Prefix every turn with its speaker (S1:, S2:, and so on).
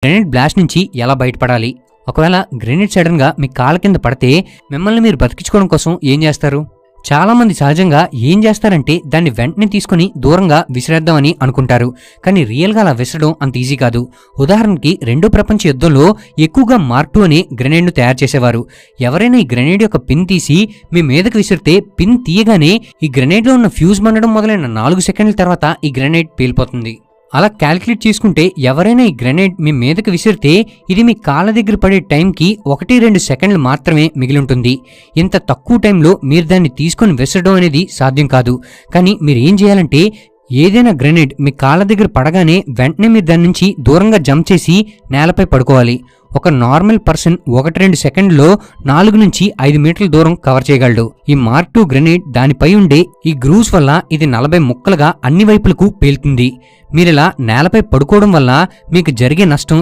S1: Grenade blast నుంచి ఎలా బయటపడాలి? ఒకవేళ గ్రెనేడ్ సడన్ గా మీ కాళ్ళ కింద పడితే మిమ్మల్ని మీరు బతికించుకోవడం కోసం ఏం చేస్తారు? చాలా మంది సహజంగా ఏం చేస్తారంటే దాన్ని వెంటనే తీసుకుని దూరంగా విసిరేద్దామని అనుకుంటారు. కానీ రియల్ గా అలా విసరడం అంత ఈజీ కాదు. ఉదాహరణకి రెండో ప్రపంచ యుద్ధంలో ఎక్కువగా మార్క్ 2 అనే గ్రెనేడ్ ను తయారు చేసేవారు. ఎవరైనా ఈ గ్రెనేడ్ యొక్క పిన్ తీసి మీ మీదకి విసిరితే పిన్ తీయగానే ఈ గ్రెనేడ్ లో ఉన్న ఫ్యూజ్ మండడం మొదలైన 4 సెకండ్ల తర్వాత ఈ గ్రెనేడ్ పేలిపోతుంది. అలా క్యాలిక్యులేట్ చేసుకుంటే ఎవరైనా ఈ గ్రెనేడ్ మీ మీదకి విసిరితే ఇది మీ కాళ్ళ దగ్గర పడే టైంకి 1-2 సెకండ్లు మాత్రమే మిగిలి ఉంటుంది. ఇంత తక్కువ టైంలో మీరు దాన్ని తీసుకొని విసరడం అనేది సాధ్యం కాదు. కానీ మీరు ఏం చేయాలంటే ఏదైనా గ్రెనేడ్ మీ కాళ్ళ దగ్గర పడగానే వెంటనే మీరు దాని నుంచి దూరంగా జంప్ చేసి నేలపై పడుకోవాలి. ఒక నార్మల్ పర్సన్ 1-2 సెకండ్లో 4-5 మీటర్ల దూరం కవర్ చేయగలడు. ఈ మార్క్ 2 గ్రెనేడ్ దానిపై ఉండే ఈ గ్రూవ్స్ వల్ల ఇది 40 ముక్కలుగా అన్ని వైపులకు పేలుతుంది. మీరిలా నేలపై పడుకోవడం వల్ల మీకు జరిగే నష్టం